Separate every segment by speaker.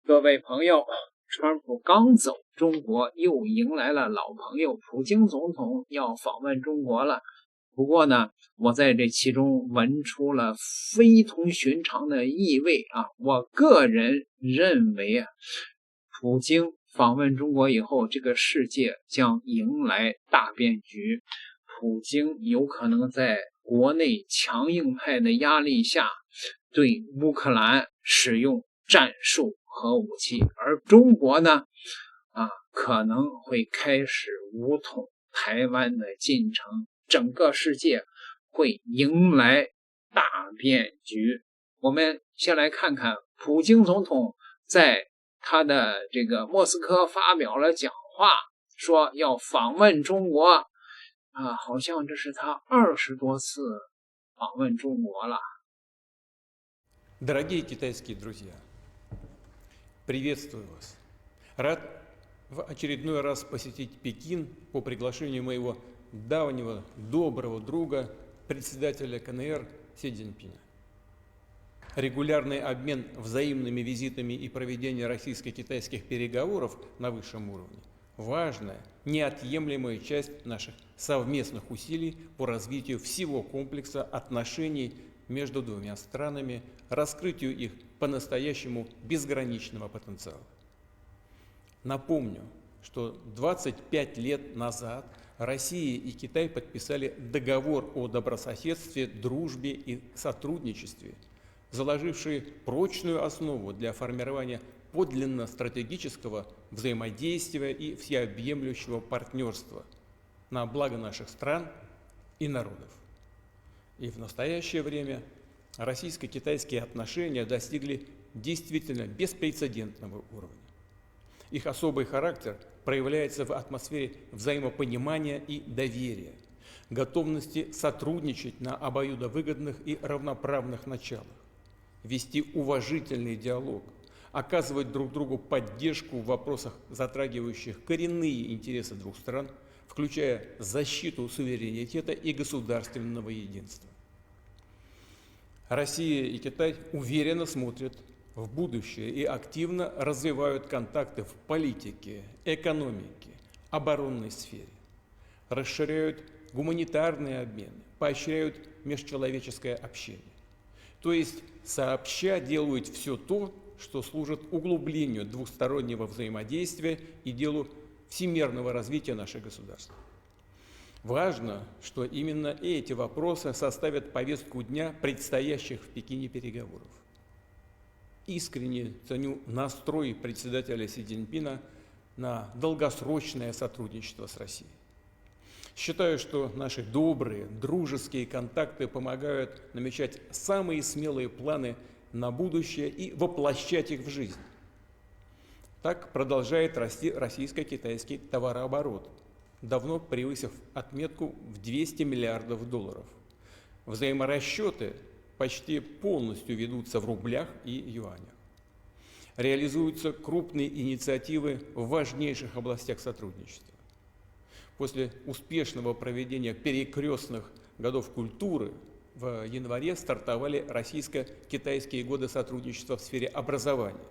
Speaker 1: 各位朋友，川普刚走，中国又迎来了老朋友普京总統要訪問中國了。不過呢，我在這其中聞出了非同尋常的意味啊！我個人認為啊，普京訪問中國以後，這個世界將迎來大變局。普京有可能在國內強硬派的壓力下，對烏克蘭使用戰術核武器，而中國呢，可能會開始武統台灣的進程，整個世界會迎來大變局。我們先來看看普京總統在他的這個莫斯科發表了講話，說要訪問中國，好像這是他20多次訪問中國了。
Speaker 2: Дорогие китайские друзья, приветствую вас. Рад в очередной раз посетить Пекин по приглашению моего давнего доброго друга, председателя КНР Си Цзиньпиня. Регулярный обмен взаимными визитами и проведение российско-китайских переговоров на высшем уровне – важная, неотъемлемая часть наших совместных усилий по развитию всего комплекса отношений между двумя странами, раскрытию их по-настоящему безграничного потенциала. Напомню, что 25 лет назад Россия и Китай подписали договор о добрососедстве, дружбе и сотрудничестве, заложивший прочную основу для формирования подлинно стратегического взаимодействия и всеобъемлющего партнерства на благо наших стран и народов. И в настоящее время российско-китайские отношения достигли действительно беспрецедентного уровня. Их особый характер проявляется в атмосфере взаимопонимания и доверия, готовности сотрудничать на обоюдовыгодных и равноправных началах, вести уважительный диалог, оказывать друг другу поддержку в вопросах, затрагивающих коренные интересы двух стран, включая защиту суверенитета и государственного единства. Россия и Китай уверенно смотрят в будущее и активно развивают контакты в политике, экономике, оборонной сфере, расширяют гуманитарные обмены, поощряют межчеловеческое общение. То есть сообща делают все то, что служит углублению двустороннего взаимодействия и делу всемирного развития наших государств. Важно, что именно эти вопросы составят повестку дня предстоящих в Пекине переговоров. Искренне ценю настрой председателя Си Цзиньпина на долгосрочное сотрудничество с Россией. Считаю, что наши добрые, дружеские контакты помогают намечать самые смелые планы на будущее и воплощать их в жизнь. Так продолжает расти российско-китайский товарооборот, давно превысив отметку в $200 миллиардов. Взаиморасчеты почти полностью ведутся в рублях и юанях. Реализуются крупные инициативы в важнейших областях сотрудничества. После успешного проведения перекрестных годов культуры в январе стартовали российско-китайские годы сотрудничества в сфере образования,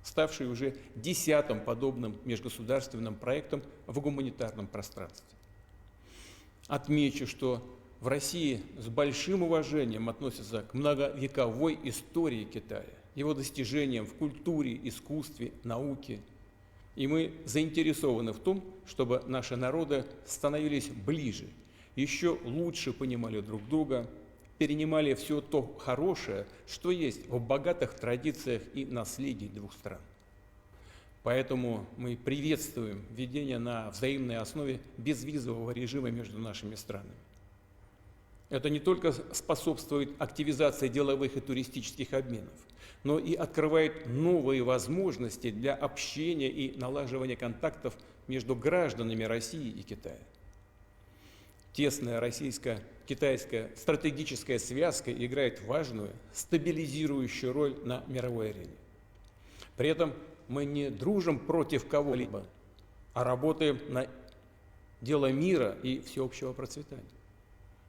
Speaker 2: ставшие уже 10-м подобным межгосударственным проектом в гуманитарном пространстве. Отмечу, что в России с большим уважением относятся к многовековой истории Китая, его достижениям в культуре, искусстве, науке. И мы заинтересованы в том, чтобы наши народы становились ближе, еще лучше понимали друг друга, перенимали все то хорошее, что есть в богатых традициях и наследии двух стран. Поэтому мы приветствуем введение на взаимной основе безвизового режима между нашими странами. Это не только способствует активизации деловых и туристических обменов, но и открывает новые возможности для общения и налаживания контактов между гражданами России и Китая. Тесная российско-китайская стратегическая связка играет важную, стабилизирующую роль на мировой арене. При этом мы не дружим против кого-либо, а работаем на дело мира и всеобщего процветания.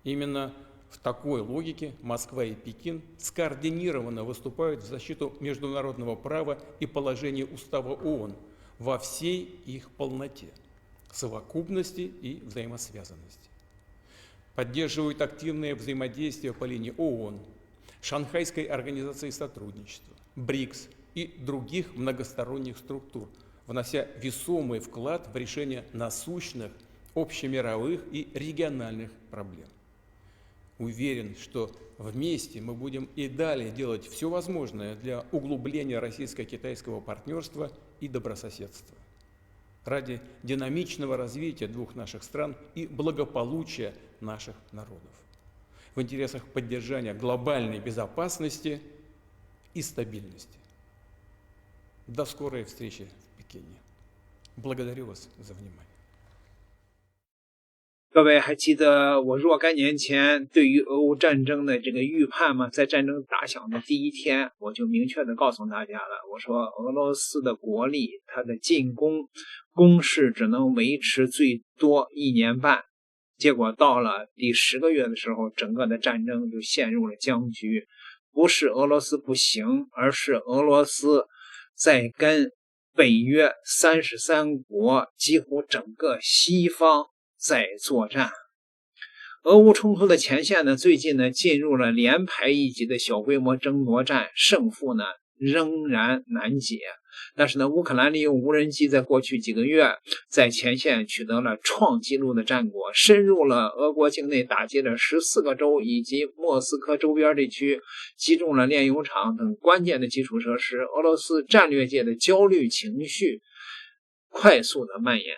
Speaker 2: Именно В такой логике Москва и Пекин скоординированно выступают в защиту международного права и положений Устава ООН во всей их полноте, совокупности и взаимосвязанности. Поддерживают активное взаимодействие по линии ООН, Шанхайской организации сотрудничества, БРИКС и других многосторонних структур, внося весомый вклад в решение насущных, общемировых и региональных проблем. Уверен, что вместе мы будем и далее делать все возможное для углубления российско-китайского партнерства и добрососедства ради динамичного развития двух наших стран и благополучия наших народов, в интересах поддержания глобальной безопасности и стабильности. До скорой встречи в Пекине. Благодарю вас за внимание.
Speaker 1: 各位还记得我若干年前对于俄烏戰爭的這個預判嗎？在戰爭打響的第一天，我就明確地告訴大家了，我說俄羅斯的國力，它的進攻攻勢只能維持最多1年半，結果到了第10個月的時候，整個的戰爭就陷入了僵局。不是俄羅斯不行，而是俄羅斯在跟北約33國幾乎整個西方在作戰。俄烏衝突的前線呢，最近呢進入了連排一級的小規模爭奪戰，勝負呢仍然難解。但是呢，烏克蘭利用無人機在過去幾個月在前線取得了創紀錄的戰果，深入了俄國境內，打擊了14個州以及莫斯科周邊地區，擊中了煉油廠等關鍵的基礎設施。俄羅斯戰略界的焦慮情緒快速的蔓延，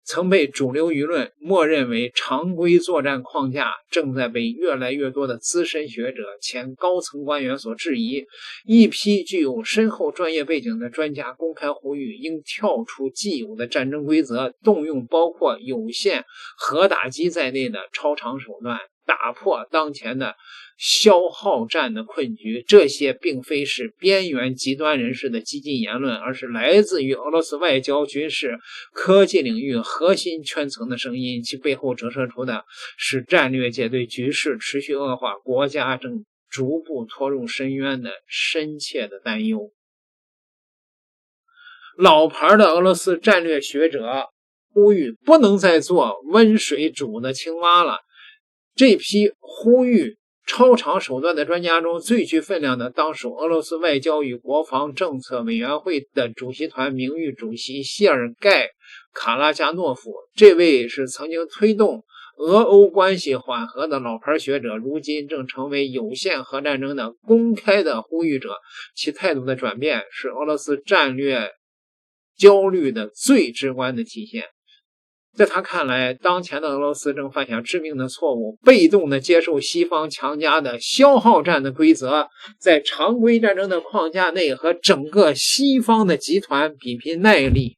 Speaker 1: 曾被主流輿論默認為常規作戰框架，正在被越來越多的資深學者、前高層官員所質疑。一批具有深厚專業背景的專家公開呼籲，應跳出既有的戰爭規則，動用包括有限核打擊在內的超常手段，打破當前的消耗戰的困局。這些並非是邊緣極端人士的激進言論，而是來自於俄羅斯外交、軍事、科技領域核心圈層的聲音，其背後折射出的是戰略界對局勢持續惡化、國家正逐步拖入深淵的深切的擔憂。老牌的俄羅斯戰略學者呼籲不能再做溫水煮的青蛙了。這批呼籲超常手段的專家中，最具分量的當屬俄羅斯外交與國防政策委員會的主席團名譽主席謝爾蓋·卡拉加諾夫。這位是曾經推動俄歐關係緩和的老牌學者，如今正成為有限核戰爭的公開的呼籲者。其態度的轉變是俄羅斯戰略焦慮的最直觀的體現。在他看來，當前的俄羅斯正犯下致命的錯誤，被動地接受西方強加的消耗戰的規則，在常規戰爭的框架內和整個西方的集團比拼耐力。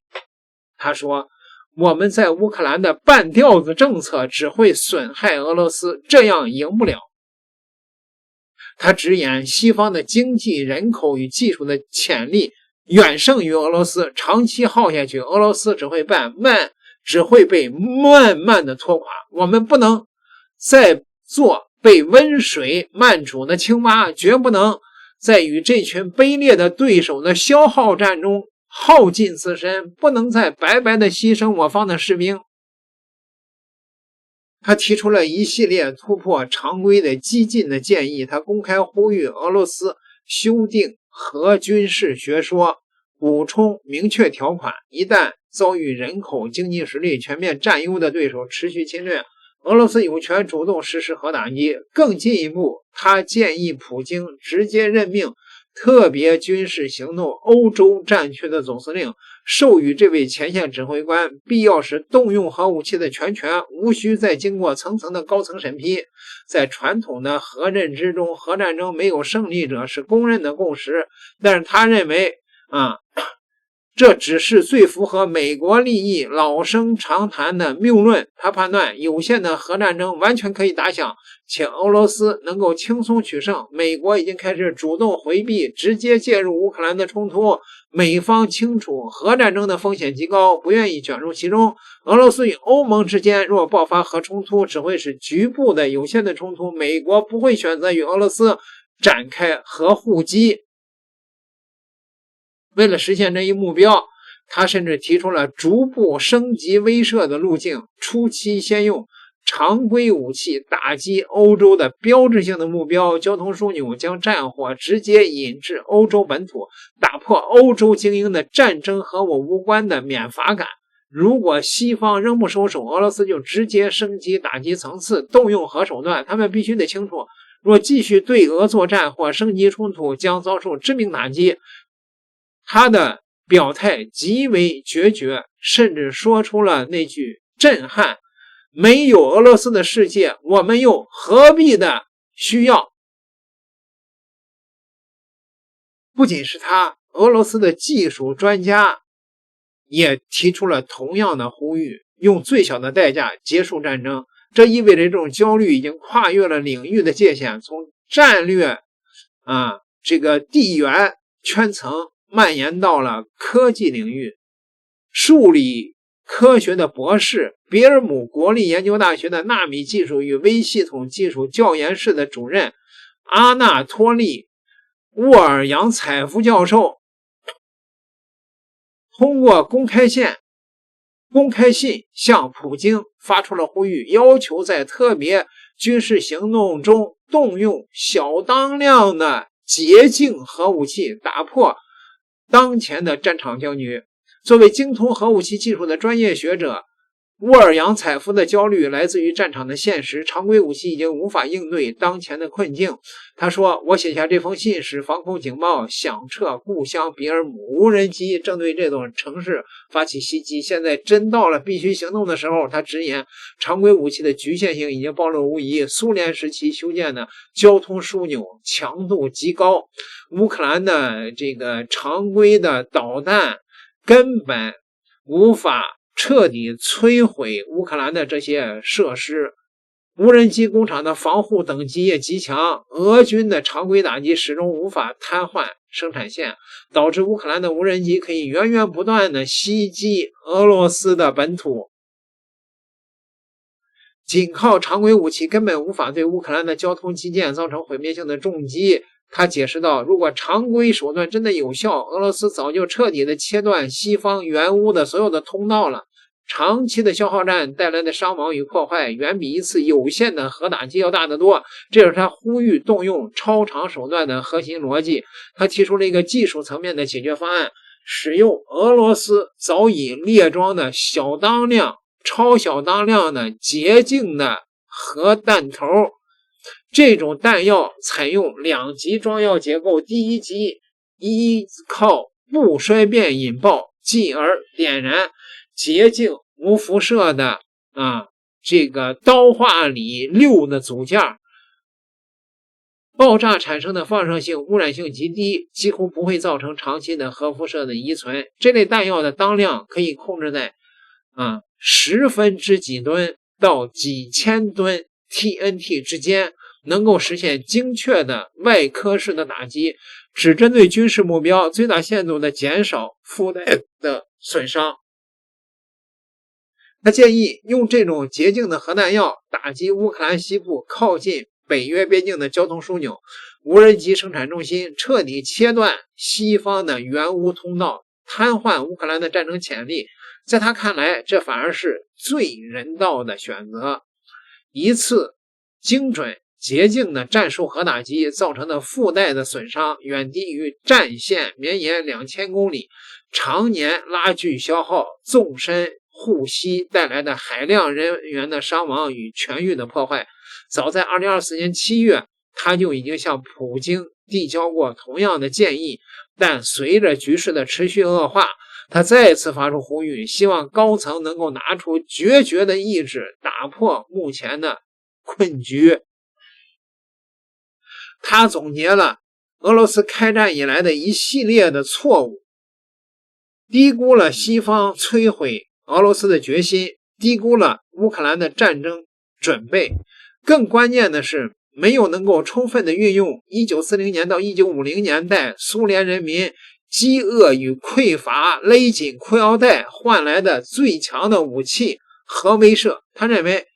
Speaker 1: 他說，我們在烏克蘭的半吊子政策只會損害俄羅斯，這樣贏不了。他直言，西方的經濟、人口與技術的潛力遠勝於俄羅斯，長期耗下去，俄羅斯只會被慢慢的拖垮。我們不能再做被溫水慢煮的青蛙，絕不能在與這群卑劣的對手的消耗戰中耗盡自身，不能再白白的犧牲我方的士兵。他提出了一系列突破常規的激進的建議，他公開呼籲俄羅斯修訂核軍事學說，補充明確條款，一旦遭遇人口、經濟實力全面佔優的對手持續侵略，俄羅斯有權主動實施核打擊。更進一步，他建議普京直接任命特別軍事行動歐洲戰區的總司令，授予這位前線指揮官必要時動用核武器的全權，無需再經過層層的高層審批。在傳統的核認知中，核戰爭沒有勝利者是公認的共識，但是他認為這只是最符合美國利益老生常談的謬論。他判斷有限的核戰爭完全可以打響，且俄羅斯能夠輕鬆取勝。美國已經開始主動回避直接介入烏克蘭的衝突，美方清楚核戰爭的風險極高，不願意捲入其中。俄羅斯與歐盟之間若爆發核衝突，只會是局部的有限的衝突，美國不會選擇與俄羅斯展開核互擊。為了實現這一目標，他甚至提出了逐步升級威慑的路徑，初期先用常規武器打擊歐洲的標誌性的目標，交通枢紐，將戰火直接引至歐洲本土，打破歐洲精英的戰爭和我無關的免罰感。如果西方仍不收手，俄羅斯就直接升級打擊層次，动用核手段。他們必須得清楚，若繼續对俄作戰或升級衝突，將遭受致命打擊。他的表態極為決絕，甚至說出了那句震撼：沒有俄羅斯的世界，我們又何必的需要。不僅是他，俄羅斯的技術專家也提出了同樣的呼籲，用最小的代價結束戰爭。這意味着這種焦慮已經跨越了領域的界限，從戰略這個地緣圈层蔓延到了科技領域。數理科學的博士，别尔姆国立研究大學的納米技術與微系統技術教研室的主任阿納托利·沃爾揚采夫教授，通過公開信向普京發出了呼籲，要求在特別軍事行動中動用小當量的捷徑核武器，打破當前的戰場僵局。作為精通核武器技術的專業學者，沃爾揚采夫的焦慮來自於戰場的現實，常規武器已經無法應對當前的困境。他說，我寫下這封信時，防空警報響徹故鄉比爾姆，無人機正對這座城市發起襲擊，現在真到了必須行動的時候。他直言，常規武器的局限性已經暴露無遺，蘇聯時期修建的交通樞紐強度極高，烏克蘭的這個常規的導彈根本無法徹底摧毀烏克蘭的這些設施，無人機工廠的防護等級也極強，俄軍的常規打擊始終無法癱瘓生產線，導致烏克蘭的無人機可以源源不斷地襲擊俄羅斯的本土。僅靠常規武器根本無法對烏克蘭的交通基建造成毀滅性的重擊。他解釋道，如果常規手段真的有效，俄羅斯早就徹底的切斷西方援烏的所有的通道了。長期的消耗戰帶來的傷亡與破壞遠比一次有限的核打擊要大得多，這是他呼籲動用超長手段的核心邏輯。他提出了一個技術層面的解決方案，使用俄羅斯早已列裝的小當量、超小當量的捷徑的核彈頭。這種彈藥採用兩級裝藥結構，第一級依靠不衰變引爆，繼而點燃捷徑無輻射的這個刀化鋰6的組件，爆炸產生的放射性污染性極低，幾乎不會造成長期的核輻射的遺存。這類彈藥的當量可以控制在10分之幾噸到幾千噸 TNT 之間，能夠實現精確的外科式的打擊，只針對軍事目標，最大限度的減少附帶的損傷。他建議用這種捷徑的核彈藥打擊烏克蘭西部靠近北約邊境的交通樞紐、無人機生產中心，徹底切斷西方的援烏通道，癱瘓烏克蘭的戰爭潛力。在他看來，這反而是最人道的選擇。一次精準捷徑的戰術核打擊造成的附帶的損傷遠低於戰線綿延2000公里，常年拉鋸消耗、縱深護膝帶來的海量人員的傷亡與權益的破壞。早在2024年7月，他就已經向普京遞交過同樣的建議，但隨着局勢的持續惡化，他再次發出呼籲，希望高層能夠拿出決絕的意志，打破目前的困局。他總結了俄羅斯開戰以來的一系列的錯誤，低估了西方摧毀俄羅斯的決心，低估了烏克蘭的戰爭準備，更關鍵的是沒有能夠充分的運用1940年到1950年代蘇聯人民飢餓與匱乏勒緊褲腰帶換來的最強的武器核威懾。他認為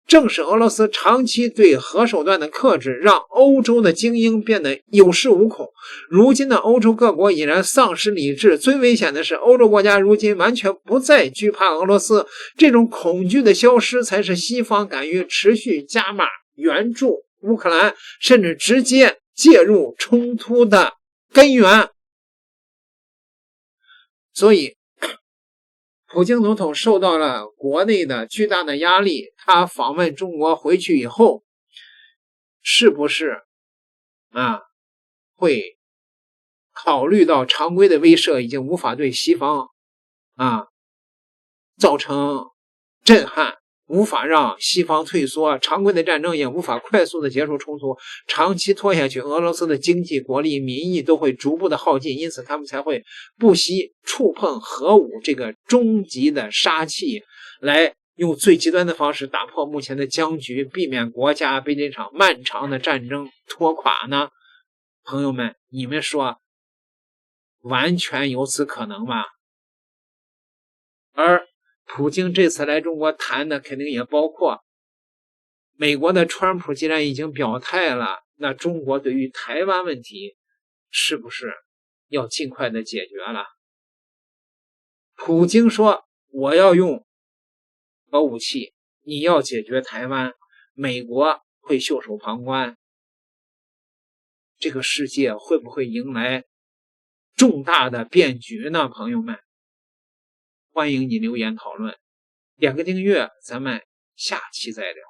Speaker 1: 正是俄羅斯長期對核手段的克制，讓歐洲的精英變得有恃無恐。如今的歐洲各國已然喪失理智，最危險的是歐洲國家如今完全不再懼怕俄羅斯，這種恐懼的消失才是西方敢於持續加碼援助烏克蘭，甚至直接介入衝突的根源。所以普京總統受到了國內的巨大的壓力，他訪問中國回去以後，是不是會考慮到常規的威懾已經無法對西方造成震撼，無法讓西方退縮，常規的戰爭也無法快速的結束衝突，長期拖下去，俄羅斯的經濟、国力、民意都會逐步的耗盡，因此他們才会不惜觸碰核武這個終極的殺器，來用最極端的方式打破目前的僵局，避免國家被這場漫長的戰爭拖垮呢？朋友們，你們說完全有此可能吗？而普京這次來中國談的肯定也包括美國的川普既然已經表態了，那中國對於台灣問題是不是要盡快的解決了？普京說我要用核武器，你要解決台灣，美國會袖手旁觀，這個世界會不會迎來重大的變局呢？朋友們，歡迎你留言討論，點個訂閱，咱們下期再聊。